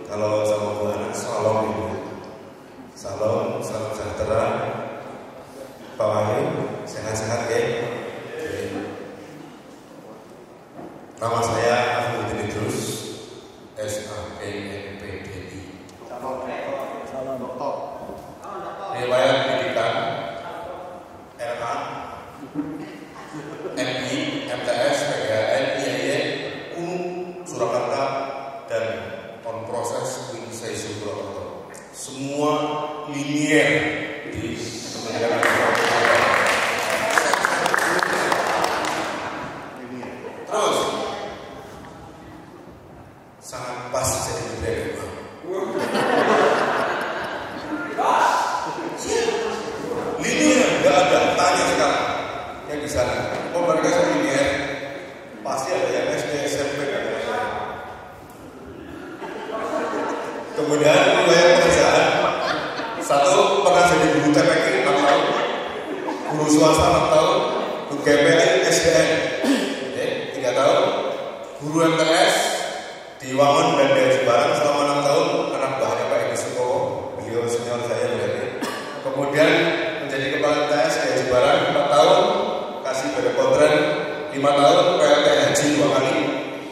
kalau sama Bu Anak salam ibu. Salam sejahtera. Pak Wahyu sehat-sehat ya. Nama saya Afdhuddin Idrus, SAPMPDI. Salam dokter. Riwayat pendidikan LA, MI, MTS, PGAN, IAIN, UNU, Surakarta, dan on proses Winsai Purwokerto. Semua linier di Kementerian Agama. Terus sangat pas jadi Menteri Agama. Linier nggak ada, tanya sekarang yang di sana. Oh mereka linier, pasti ada yang SD, SMP, dan lain-lain. Kemudian riwayat pekerjaan, satu pernah jadi guru TPK 6 tahun, guru swasta 6 tahun, guru GPI SDN 3 tahun, guru MTS di Wangon dan di Jembarang selama 6 tahun, anak buahnya Pak Edi Sukowo, beliau senior saya berarti. Kemudian menjadi kepala MTS di Jembarang 4 tahun, kasih pada kontren 5 tahun, PLT Haji 2 kali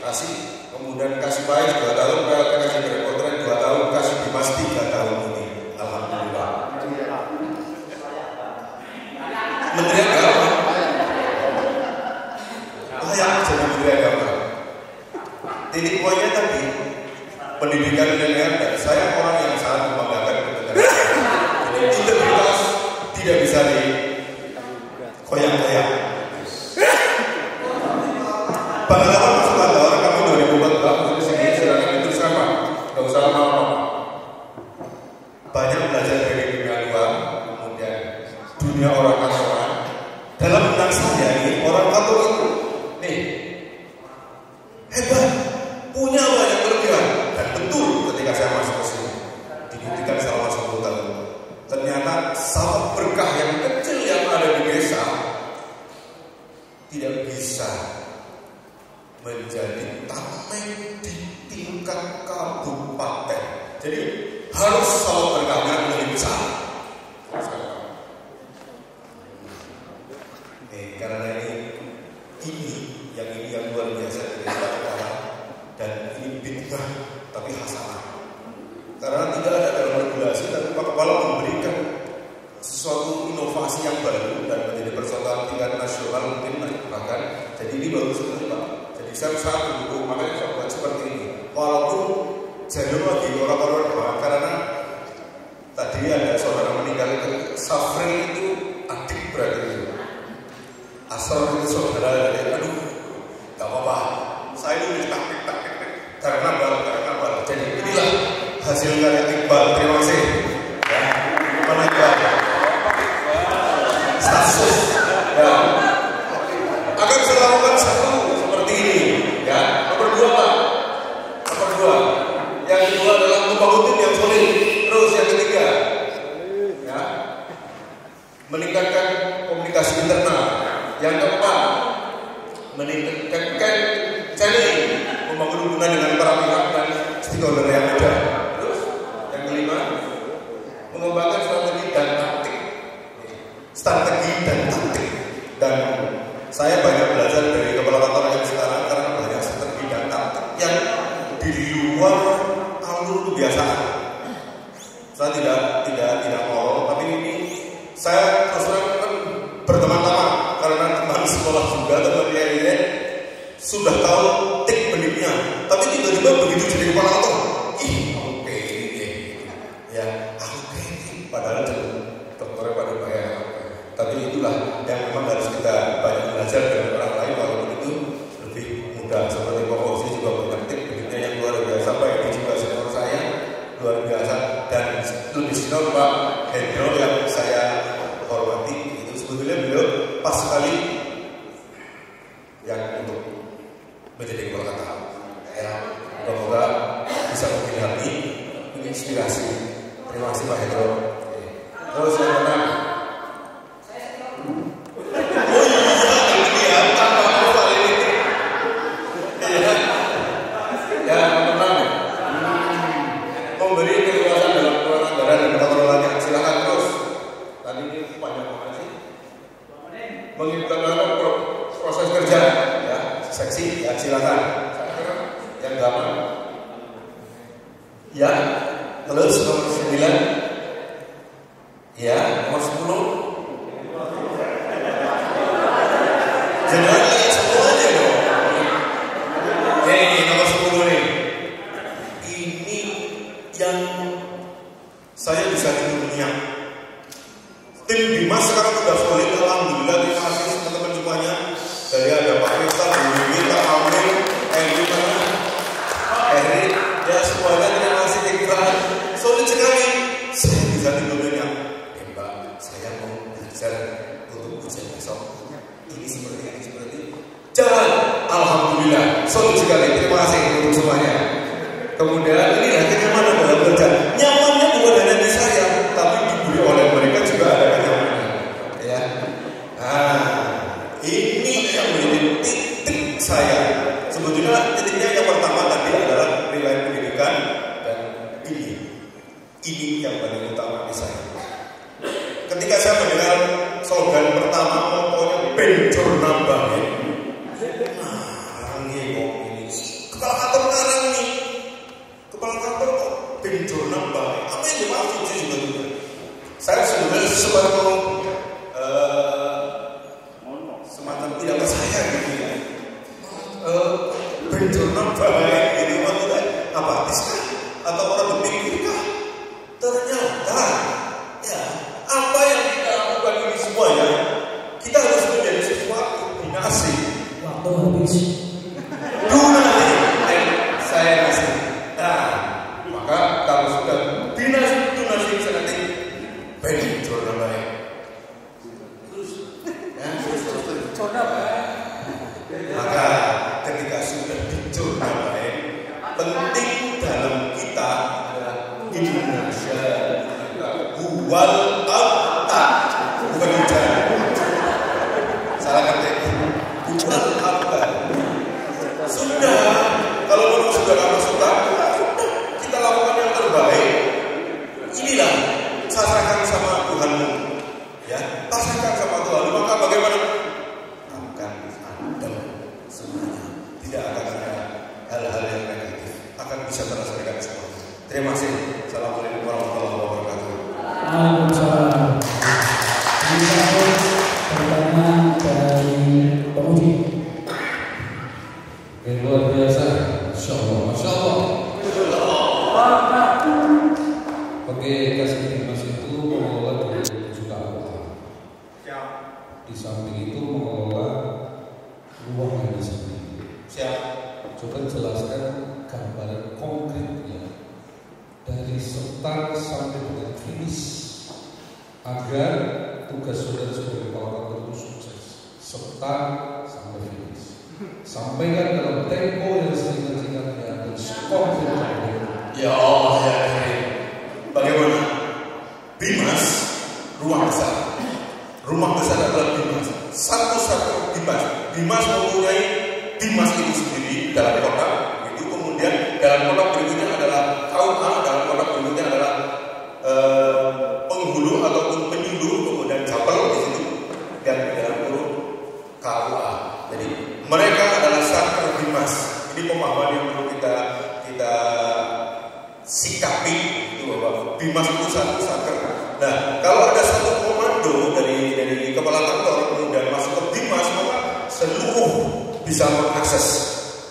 kasih, kemudian kasih Pais 2 tahun, PLT kasih pada kontren 2 tahun, kasih Dimas 3 tahun ini, alhamdulillah. Menteri Agama layak jadi Menteri Agama. Titik poinnya tadi pendidikan milenial, dan saya orang yang sangat membanggakan negara. Jadi integritas tidak bisa dikoyak-koyak. Pengalaman masuk kantor kami 2014 di sini silakan itu sama, nggak usah lama-lama. Banyak belajar dari dunia luar, kemudian dunia orang kantoran. Dalam benak saya ini orang kantor itu, nih hebat, punya banyak kelebihan, dan betul ketika saya masuk ke sini dibuktikan selama 10 tahun. Ternyata sawah berkah yang kecil yang ada di desa tidak bisa menjadi tameng di tingkat kabupaten. Jadi harus sawah berkahnya lebih besar. Karena ini yang luar biasa dari kita, dan ini bid'ah tapi hasanah. Karena tidak ada dalam regulasi, tapi Pak Kepala memberikan sesuatu inovasi yang baru dan menjadi persoalan tingkat nasional mungkin bahkan. Jadi ini baru sekali Pak. Jadi saya sangat mendukung, makanya saya buat seperti ini. Walaupun jalur lagi orang-orang karena tadi ada saudara meninggal itu, Safril itu adik berarti itu. Asal itu saudara dari aduh, gak apa-apa. Saya ini taktik karena bal. Jadi inilah hasil karya Iqbal. Terima kasih. Ya, mana Iqbal? Status. Ya. Akan saya lakukan satu seperti ini. Ya, nomor 2 Pak. Nomor 2. Yang kedua adalah membangun tim yang solid. Terus yang ketiga, ya, meningkatkan komunikasi internal. Yang keempat, meningkatkan channeling, membangun hubungan dengan para pihak dan stakeholder yang ada. Terus yang kelima, mengembangkan strategi dan taktik. Dan saya banyak belajar dari kepala kantor yang sekarang karena banyak strategi dan taktik yang di luar alur kebiasaan. Saya tidak mau, tapi ini saya terus terang berteman-teman karena teman sekolah juga, teman dia sudah tahu tik beniknya, tapi tiba-tiba begitu jadi kepala kantor, oke ini ya, oke ini padahal dokternya pada bayar. Tapi itulah yang memang harus kita banyak belajar dari orang lain, walaupun itu lebih mudah. Seperti Pak Fauzi juga punya tik beniknya yang luar biasa, Pak ini juga senior saya luar biasa, dan lebih senior Pak Hendro yang saya hormati. Itu sebetulnya beliau pas sekali yang untuk menjadi kepala kantor. Ya, semoga bisa memilih hati, menginspirasi. Terima kasih Pak Hendro. Terus yang mana? memberi keleluasan dalam pengelolaan anggaran dan tata kelolanya. Silakan terus. Tadi ini panjang banget sih. Mengikuti proses kerja, ya, seksi, ya silakan. Yang gampang. Ya, terus nomor 9. Ya, nomor 10. Jangan semuanya dong. Nomor 10 nih. Ini yang saya bisa tidur. Tim Bimas sekarang sudah solid, alhamdulillah. Terima kasih teman-teman semuanya. Dari ada Pak Rista, Bu Wiwi, Pak Amil, Eri, ya semuanya terima kasih. Solid sekali. Saya bisa tidurnya. Mbak, saya mau belajar untuk ujian besok. Ini seperti. Jalan, alhamdulillah. Solid sekali. Terima kasih untuk semuanya. Kemudian ini kenyamanan dalam belajar. Nyamannya bukan hanya di saya, tapi diberi oleh mereka juga ada kenyamanan. Ya. Nah, ini yang menjadi titik saya. Sebetulnya titiknya yang pertama tadi adalah nilai pendidikan dan ini yang paling utama di saya. Ketika saya mendengar slogan pertama, pokoknya bencur nambahin. Ini kepala kantor ngarang nih. Kepala kantor kok bencur nambahin. Apa yang dimaksud sih sebetulnya? Saya sebenarnya sesuatu semacam tidak percaya gitu ya. Bencur nambahin gitu maksudnya apatis kah? Atau orang berpikir kah? Ternyata ya apa yang kita lakukan ini semuanya kita harus menjadi sesuatu dinasti. Waktu habis. Donasi saya kasih. Nah, maka kalau sudah donasi saya nanti bencur nambahin. Terus maka ketika sudah bencur nambahin, penting dalam kita adalah Indonesia wal abta, bukan hujan. Salah ketik. Wal abta. Sudah, kalau memang sudah kamu suka, kita lakukan yang terbaik. Inilah pasrahkan sama Tuhanmu, ya, pasrahkan sama Tuhan. Maka bagaimana? Akan ada semuanya. Tidak akan ada hal-hal yang negatif. Akan bisa terselesaikan semua. Terima kasih. Assalamualaikum warahmatullahi wabarakatuh. Waalaikumsalam. Pertanyaan dari penguji. Yang luar biasa, Masya Allah. Oke, kasih Dimas itu mengelola 20 juta Allah. Di samping itu mengelola ruang yang di samping. Siap. Coba jelaskan gambaran konkretnya dari start sampai dengan finish agar tugas saudara sebagai kepala kantor itu sukses. Start sampai finish. Sampaikan dalam tempo yang singkat-singkatnya dan konkret. Ya Allah ya Karim. Bagaimana? Bimas, rumah besar. Rumah besar adalah Bimas. Satu-satu Bimas. Bimas mempunyai Bimas itu sendiri dalam kota. Itu kemudian dalam kota berikutnya adalah KUA, dalam kota berikutnya adalah penghulu ataupun penyuluh, kemudian Japel di situ dan dalam kurung KUA. Jadi mereka adalah satu Bimas. Ini pemahaman yang perlu kita sikapi itu bahwa Bimas itu satu saker. Nah, kalau ada satu komando dari kepala kantor kemudian masuk ke Bimas, maka seluruh bisa mengakses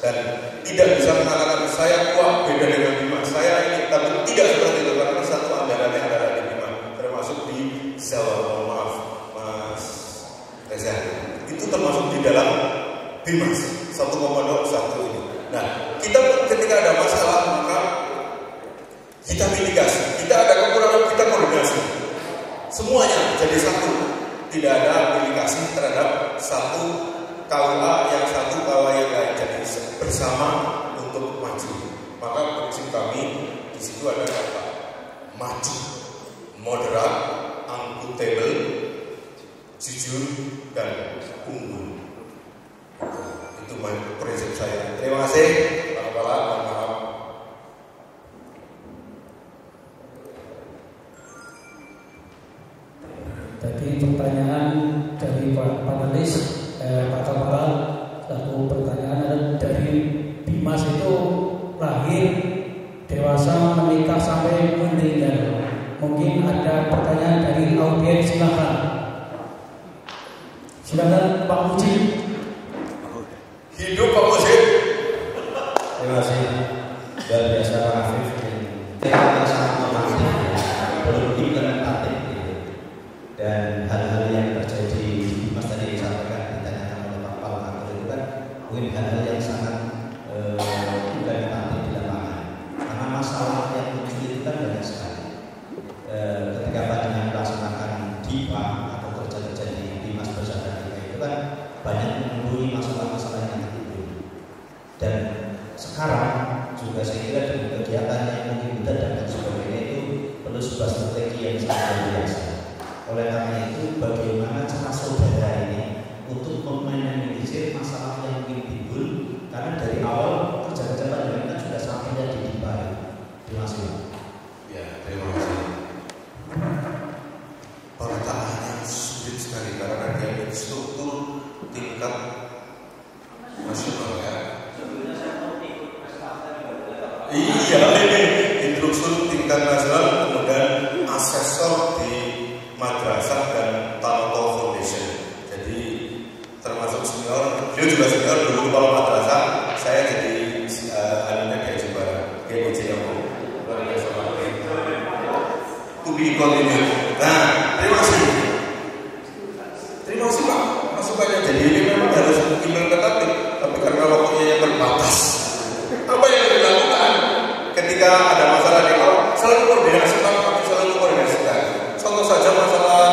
dan tidak bisa mengatakan saya kuat beda dengan Bimas. Saya ini tapi tidak seperti itu karena satu anggarannya ada di Bimas, termasuk di Jawa. Mohon maaf, Mas Reza. Itu termasuk di dalam Bimas, satu komando satu ini. Nah, kita ketika ada masalah maka kita mitigasi, kita ada kekurangan kita koordinasi, semuanya jadi satu, tidak ada mitigasi terhadap satu KUA yang satu KUA yang lain, jadi bersama untuk maju. Maka prinsip kami di situ ada kata maju, moderat, akuntabel, jujur dan unggul. Itu prinsip saya. Terima kasih. Selamat malam. Ini pertanyaan dari Pak panelis Pak Kamal. Lalu pertanyaan adalah dari Dimas itu lahir, dewasa, menikah sampai meninggal. Mungkin ada pertanyaan dari audiens, silakan. Silakan Pak Muji. Hidup Pak Muji. Terima kasih. Luar biasa Pak Afif. Yang sangat normatif, belum implementatif gitu. Dan hal-hal yang terjadi Mas tadi disampaikan ditanyakan oleh Pak Palmatur itu kan mungkin hal-hal yang sangat implementatif di lapangan. Karena masalah yang muncul itu kan banyak sekali. Ketika panjenengan melaksanakan DIPA atau kerja-kerja di Dimas Bersama kita itu kan banyak menemui masalah-masalah yang timbul. Dan sekarang juga saya kira dengan kegiatan yang mungkin mudah dan sebagainya itu perlu sebuah strategi yang sangat luar biasa. Oleh karena itu, bagaimana cara saudara ini untuk meminimalisir masalah yang mungkin timbul, karena dari awal kerja-kerja panjenengan sudah sampainya di DIPA. Terima kasih. Ya, terima kasih. Pertanyaannya sulit sekali karena dia struktur tingkat nasional ya. Iya, ini instruktur tingkat nasional, kemudian asesor di madrasah dan Tanoto Foundation. Jadi termasuk senior, dia juga senior dulu kalau madrasah. Saya jadi alumni dia juga GBC yang luar biasa. To be continued. Nah, terima kasih. Terima kasih Pak. Masukannya jadi ini memang harus implementatif, tapi karena waktunya yang terbatas. Apa yang dilakukan ketika ada masalah di awal? Selalu koordinasikan, tapi selalu koordinasikan. Contoh saja masalah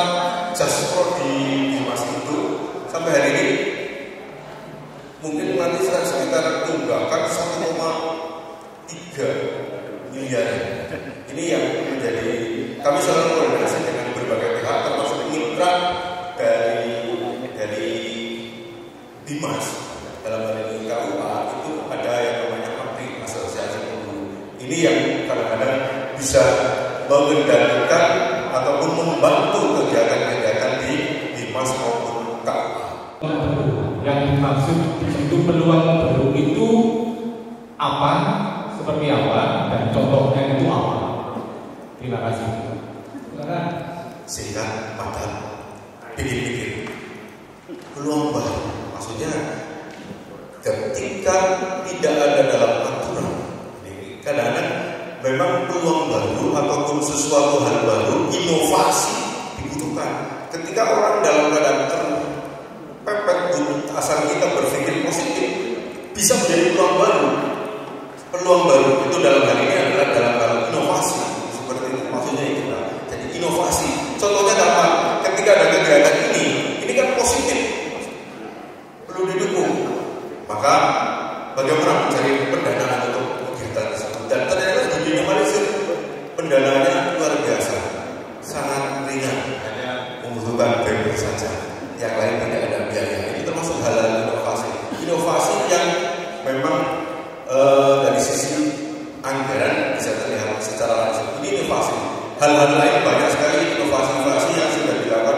Jaspro di Dimas itu sampai hari ini mungkin nanti sekitar tunggakan 1,3 miliar. Ini yang menjadi kami selalu koordinasi dengan berbagai pihak termasuk mitra dari Dimas. Dalam hal ini KUA itu ada yang namanya APRI, Asosiasi Penghulu. Ini yang kadang-kadang bisa mengendalikan ataupun membantu kegiatan-kegiatan di Dimas maupun KUA. Yang dimaksud di situ peluang baru itu apa, seperti apa, dan contohnya itu apa? Terima kasih. Sehingga padat, pikir-pikir peluang baru, maksudnya ketika tidak ada dalam aturan, kadang-kadang memang peluang baru ataupun sesuatu hal baru, inovasi dibutuhkan. Ketika orang dalam keadaan terpepet, asal kita berpikir positif, bisa menjadi peluang baru. Peluang baru itu dalam hal ini adalah dalam hal inovasi, seperti itu maksudnya itu. Jadi inovasi. Contohnya apa? Ketika ada kegiatan ini kan positif, perlu didukung. Maka bagaimana mencari pendanaan untuk kegiatan tersebut? Dan ternyata diminimalisir, pendananya luar biasa, sangat ringan, hanya membutuhkan bebas saja. Yang lain tidak ada biaya. Ini termasuk hal-hal inovasi. Inovasi yang memang dari sisi anggaran bisa terlihat secara langsung. Ini inovasi. Hal-hal lain banyak sekali inovasi-inovasi yang sudah dilakukan